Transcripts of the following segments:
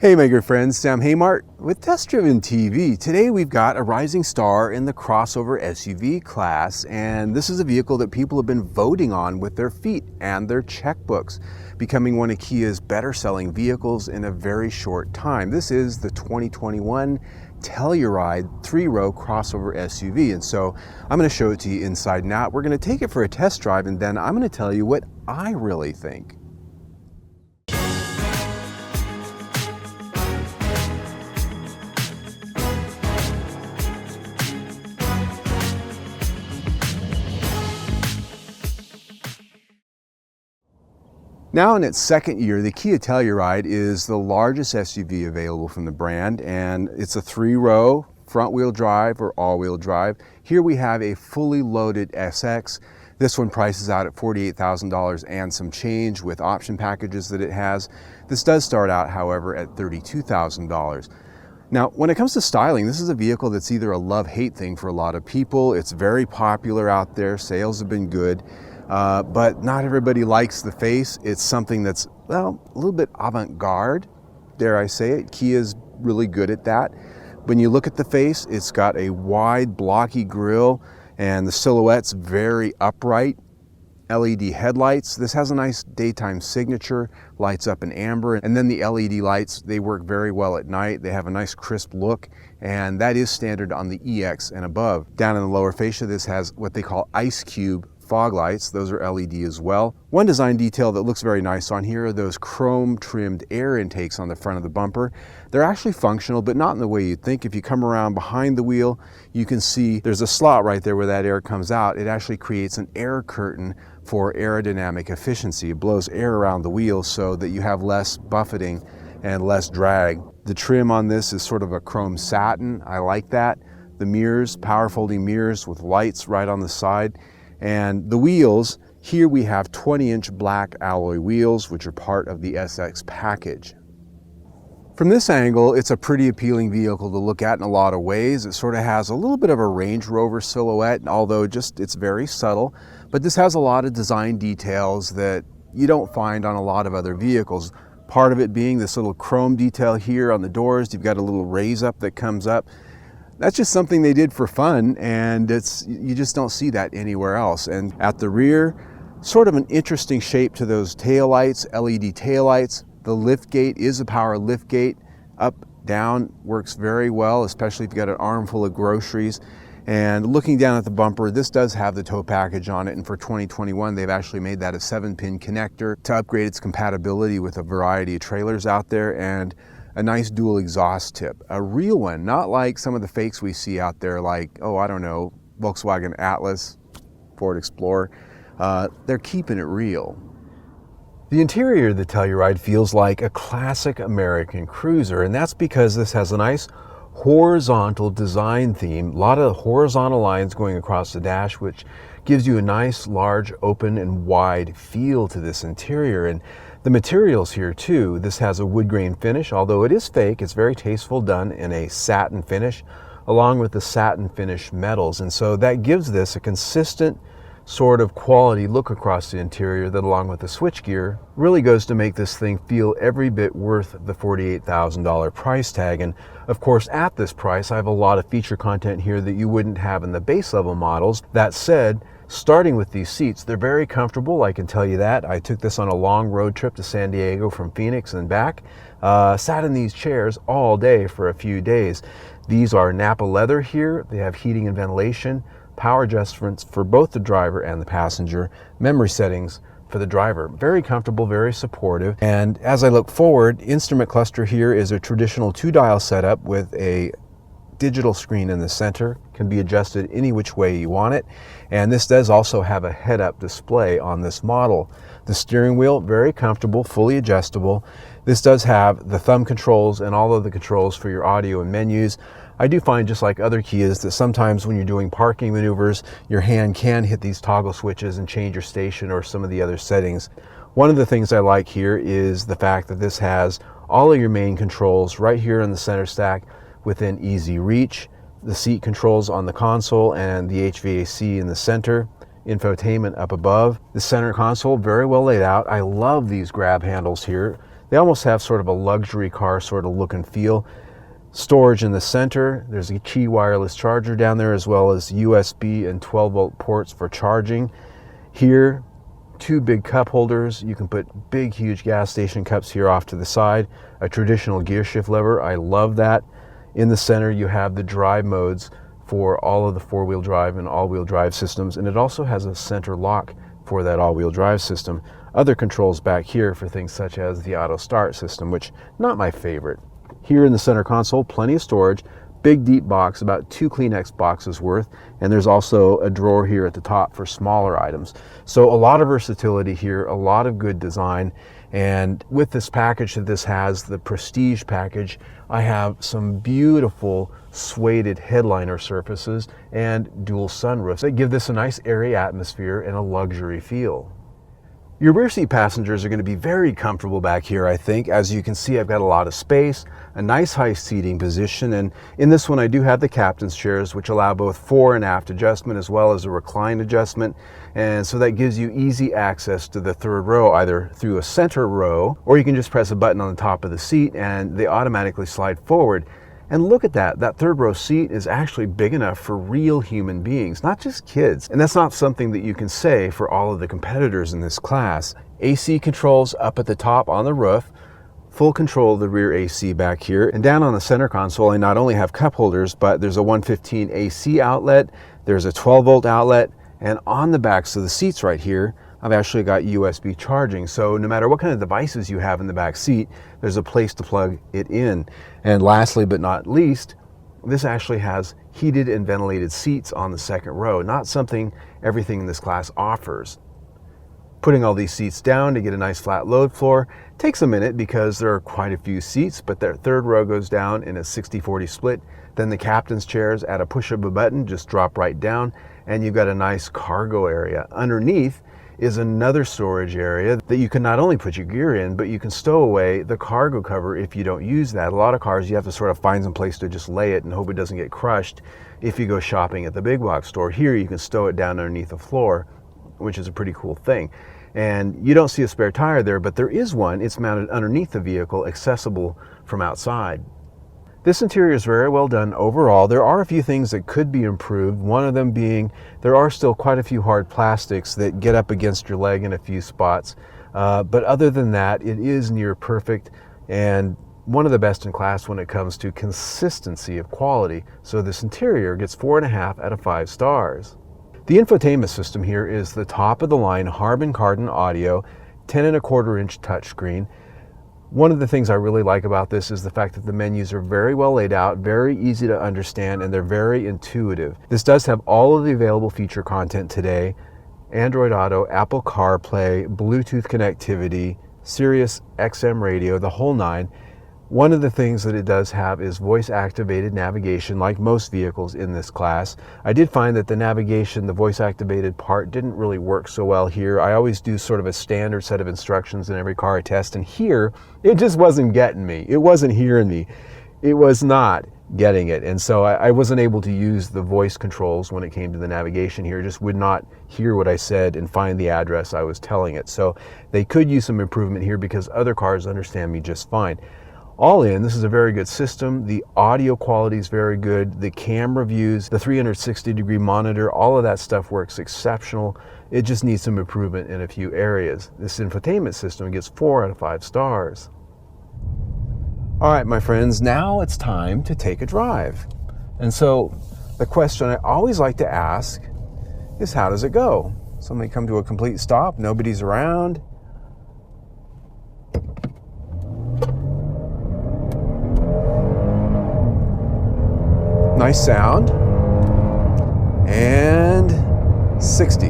Hey my good friends, Sam Haymart with Test Driven TV. Today we've got a rising star in the crossover SUV class, and this is a vehicle that people have been voting on with their feet and their checkbooks, becoming one of Kia's better selling vehicles in a very short time. This is the 2021 Telluride 3-row crossover SUV, and so I'm going to show it to you inside and out. We're going to take it for a test drive, and then I'm going to tell you what I really think. Now in its second year, the Kia Telluride is the largest SUV available from the brand, and it's a 3-row front-wheel drive or all-wheel drive. Here we have a fully loaded SX. This one prices out at $48,000 and some change with option packages that it has. This does start out, however, at $32,000. Now, when it comes to styling, this is a vehicle that's either a love-hate thing for a lot of people. It's very popular out there. Sales have been good. But not everybody likes the face. It's something that's, well, a little bit avant-garde, dare I say it. Kia's really good at that. When you look at the face, it's got a wide, blocky grille, and the silhouette's very upright. LED headlights. This has a nice daytime signature, lights up in amber, and then the LED lights, they work very well at night. They have a nice crisp look, and that is standard on the EX and above. Down in the lower fascia, this has what they call ice cube fog lights. Those are LED as well. One design detail that looks very nice on here are those chrome trimmed air intakes on the front of the bumper. They're actually functional, but not in the way you'd think. If you come around behind the wheel, you can see there's a slot right there where that air comes out. It actually creates an air curtain for aerodynamic efficiency. It blows air around the wheel so that you have less buffeting and less drag. The trim on this is sort of a chrome satin. I like that. The mirrors, power folding mirrors with lights right on the side. And the wheels, here we have 20-inch black alloy wheels, which are part of the SX package. From this angle, it's a pretty appealing vehicle to look at in a lot of ways. It sort of has a little bit of a Range Rover silhouette, although it's very subtle. But this has a lot of design details that you don't find on a lot of other vehicles. Part of it being this little chrome detail here on the doors. You've got a little raise up that comes up. That's just something they did for fun, and you just don't see that anywhere else. And at the rear, sort of an interesting shape to those taillights, LED taillights. The lift gate is a power lift gate. Up, down, works very well, especially if you've got an armful of groceries. And looking down at the bumper, this does have the tow package on it, and for 2021, they've actually made that a 7-pin connector to upgrade its compatibility with a variety of trailers out there, and a nice dual exhaust tip, a real one, not like some of the fakes we see out there like, oh, I don't know, Volkswagen Atlas, Ford Explorer. They're keeping it real. The interior of the Telluride feels like a classic American cruiser, and that's because this has a nice horizontal design theme, a lot of horizontal lines going across the dash, which gives you a nice, large, open, and wide feel to this interior. And the materials here too, this has a wood grain finish, although it is fake, it's very tasteful, done in a satin finish, along with the satin finish metals. And so that gives this a consistent sort of quality look across the interior that, along with the switchgear, really goes to make this thing feel every bit worth the $48,000 price tag. And of course, at this price, I have a lot of feature content here that you wouldn't have in the base level models. That said, starting with these seats, they're very comfortable, I can tell you that. I took this on a long road trip to San Diego from Phoenix and back. Sat in these chairs all day for a few days. These are Napa leather here. They have heating and ventilation, power adjustments for both the driver and the passenger, memory settings for the driver. Very comfortable, very supportive. And as I look forward, instrument cluster here is a traditional 2-dial setup with a digital screen in the center, can be adjusted any which way you want it. And this does also have a head-up display on this model. The steering wheel, very comfortable, fully adjustable. This does have the thumb controls and all of the controls for your audio and menus. I do find, just like other Kias, that sometimes when you're doing parking maneuvers, your hand can hit these toggle switches and change your station or some of the other settings. One of the things I like here is the fact that this has all of your main controls right here in the center stack within easy reach. The seat controls on the console and the HVAC in the center. Infotainment up above. The center console, very well laid out. I love these grab handles here. They almost have sort of a luxury car sort of look and feel. Storage in the center. There's a key wireless charger down there, as well as USB and 12-volt ports for charging. Here, 2 big cup holders. You can put big, huge gas station cups here off to the side. A traditional gear shift lever. I love that. In the center, you have the drive modes for all of the 4-wheel drive and all-wheel drive systems, and it also has a center lock for that all-wheel drive system. Other controls back here for things such as the auto start system, which not my favorite. Here in the center console, plenty of storage, big deep box, about 2 Kleenex boxes worth, and there's also a drawer here at the top for smaller items. So a lot of versatility here, a lot of good design, and with this package that this has, the Prestige package, I have some beautiful suede headliner surfaces and dual sunroofs that give this a nice airy atmosphere and a luxury feel. Your rear seat passengers are going to be very comfortable back here, I think. As you can see, I've got a lot of space, a nice high seating position, and in this one I do have the captain's chairs, which allow both fore and aft adjustment as well as a recline adjustment, and so that gives you easy access to the third row, either through a center row, or you can just press a button on the top of the seat and they automatically slide forward. And look at that, that third row seat is actually big enough for real human beings, not just kids. And that's not something that you can say for all of the competitors in this class. AC controls up at the top on the roof, full control of the rear AC back here. And down on the center console, I not only have cup holders, but there's a 115 AC outlet, there's a 12-volt outlet, and on the backs of the seats right here, I've actually got USB charging. So no matter what kind of devices you have in the back seat, there's a place to plug it in. And lastly, but not least, this actually has heated and ventilated seats on the second row, not something everything in this class offers. Putting all these seats down to get a nice flat load floor takes a minute because there are quite a few seats, but that third row goes down in a 60-40 split. Then the captain's chairs, at a push of a button, just drop right down, and you've got a nice cargo area. Underneath is another storage area that you can not only put your gear in, but you can stow away the cargo cover if you don't use that. A lot of cars, you have to sort of find some place to just lay it and hope it doesn't get crushed if you go shopping at the big box store. Here you can stow it down underneath the floor, which is a pretty cool thing. And you don't see a spare tire there, but there is one. It's mounted underneath the vehicle, accessible from outside. This interior is very well done overall. There are a few things that could be improved, one of them being there are still quite a few hard plastics that get up against your leg in a few spots. But other than that, it is near perfect and one of the best in class when it comes to consistency of quality. So this interior gets 4.5 out of 5 stars. The infotainment system here is the top of the line Harman Kardon audio, 10.25 inch touchscreen. One of the things I really like about this is the fact that the menus are very well laid out, very easy to understand, and they're very intuitive. This does have all of the available feature content today: Android Auto, Apple CarPlay, Bluetooth connectivity, Sirius XM radio, the whole nine. One of the things that it does have is voice-activated navigation, like most vehicles in this class. I did find that the navigation, the voice-activated part, didn't really work so well here. I always do sort of a standard set of instructions in every car I test, and here, it just wasn't getting me. It wasn't hearing me. It was not getting it. And so I wasn't able to use the voice controls when it came to the navigation here. It just would not hear what I said and find the address I was telling it. So they could use some improvement here because other cars understand me just fine. All in, this is a very good system. The audio quality is very good. The camera views, the 360-degree monitor, all of that stuff works exceptional. It just needs some improvement in a few areas. This infotainment system gets 4 out of 5 stars. All right, my friends, now it's time to take a drive. And so the question I always like to ask is, how does it go? Somebody come to a complete stop, nobody's around. Nice sound, and 60.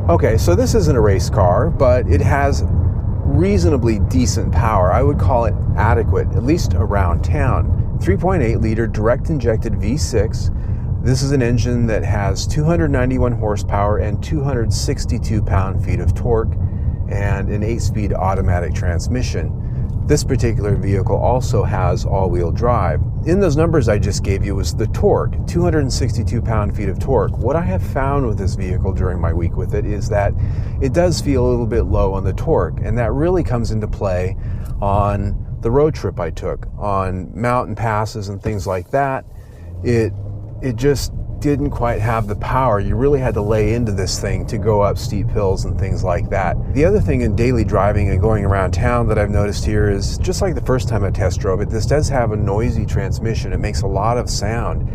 Okay, so this isn't a race car, but it has reasonably decent power. I would call it adequate, at least around town. 3.8 liter direct injected V6. This is an engine that has 291 horsepower and 262 pound-feet of torque and an 8-speed automatic transmission. This particular vehicle also has all-wheel drive. In those numbers I just gave you was the torque, 262 pound-feet of torque. What I have found with this vehicle during my week with it is that it does feel a little bit low on the torque, and that really comes into play on the road trip I took, on mountain passes and things like that. It just didn't quite have the power. You really had to lay into this thing to go up steep hills and things like that. The other thing in daily driving and going around town that I've noticed here is, just like the first time I test drove it, this does have a noisy transmission. It makes a lot of sound,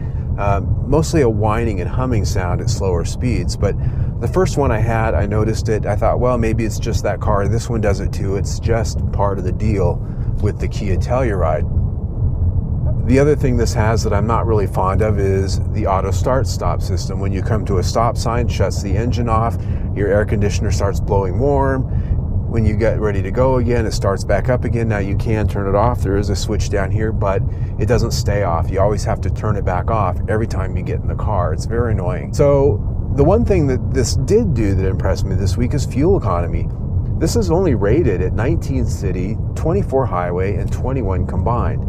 mostly a whining and humming sound at slower speeds. But the first one I had, I noticed it. I thought, well, maybe it's just that car. This one does it too. It's just part of the deal with the Kia Telluride. The other thing this has that I'm not really fond of is the auto start-stop system. When you come to a stop sign, shuts the engine off, your air conditioner starts blowing warm. When you get ready to go again, it starts back up again. Now you can turn it off. There is a switch down here, but it doesn't stay off. You always have to turn it back off every time you get in the car. It's very annoying. So the one thing that this did do that impressed me this week is fuel economy. This is only rated at 19 city, 24 highway, and 21 combined.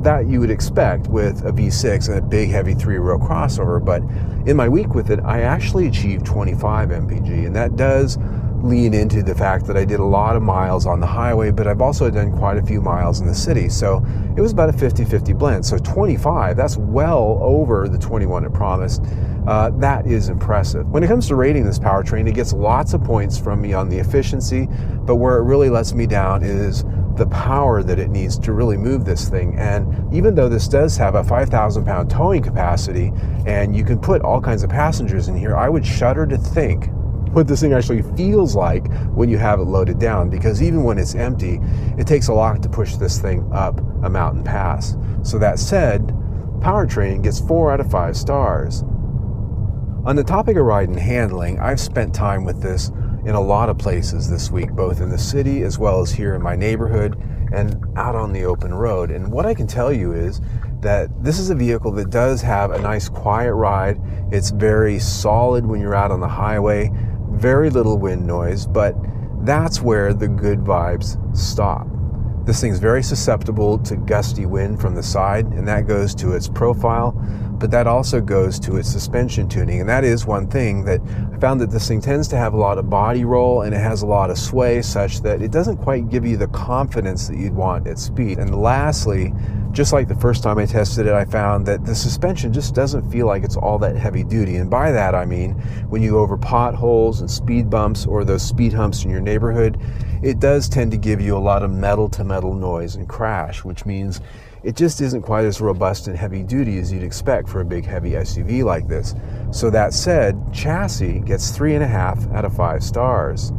That you would expect with a V6 and a big heavy 3-row crossover, but in my week with it I actually achieved 25 mpg, and that does lean into the fact that I did a lot of miles on the highway, but I've also done quite a few miles in the city, so it was about a 50-50 blend. So 25, that's well over the 21 it promised. That is impressive. When it comes to rating this powertrain, it gets lots of points from me on the efficiency, but where it really lets me down is the power that it needs to really move this thing. And even though this does have a 5,000 pound towing capacity and you can put all kinds of passengers in here, I would shudder to think what this thing actually feels like when you have it loaded down, because even when it's empty, it takes a lot to push this thing up a mountain pass. So that said, powertrain gets 4 out of 5 stars. On the topic of ride and handling, I've spent time with this in a lot of places this week, both in the city as well as here in my neighborhood and out on the open road. And what I can tell you is that this is a vehicle that does have a nice quiet ride. It's very solid when you're out on the highway, very little wind noise, but that's where the good vibes stop. This thing's very susceptible to gusty wind from the side, and that goes to its profile, but that also goes to its suspension tuning. And that is one thing that I found, that this thing tends to have a lot of body roll and it has a lot of sway, such that it doesn't quite give you the confidence that you'd want at speed. And lastly, just like the first time I tested it, I found that the suspension just doesn't feel like it's all that heavy duty. And by that I mean, when you go over potholes and speed bumps or those speed humps in your neighborhood, it does tend to give you a lot of metal to metal noise and crash, which means it just isn't quite as robust and heavy duty as you'd expect for a big heavy SUV like this. So that said, chassis gets 3.5 out of 5 stars.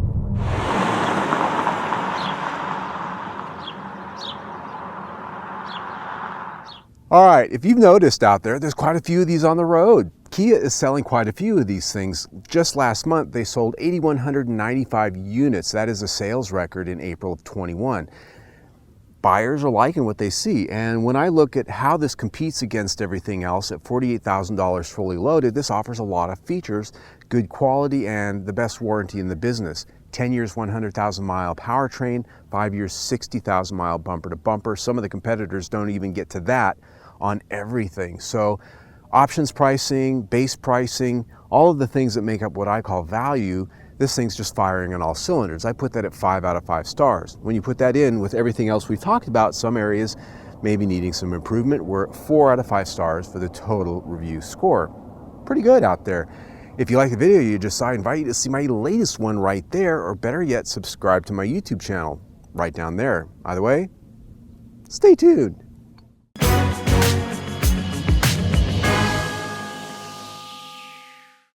All right, if you've noticed out there's quite a few of these on the road. Kia is selling quite a few of these things. Just last month, they sold 8,195 units. That is a sales record in April of 21. Buyers are liking what they see, and when I look at how this competes against everything else at $48,000 fully loaded, this offers a lot of features, good quality, and the best warranty in the business. 10 years, 100,000 mile powertrain, 5 years, 60,000 mile bumper to bumper. Some of the competitors don't even get to that on everything. So options pricing, base pricing, all of the things that make up what I call value, this thing's just firing on all cylinders. I put that at 5 out of 5 stars. When you put that in with everything else we've talked about, some areas maybe needing some improvement, we're at 4 out of 5 stars for the total review score. Pretty good out there. If you like the video you just saw, I invite you to see my latest one right there, or better yet, subscribe to my YouTube channel right down there. Either way, stay tuned.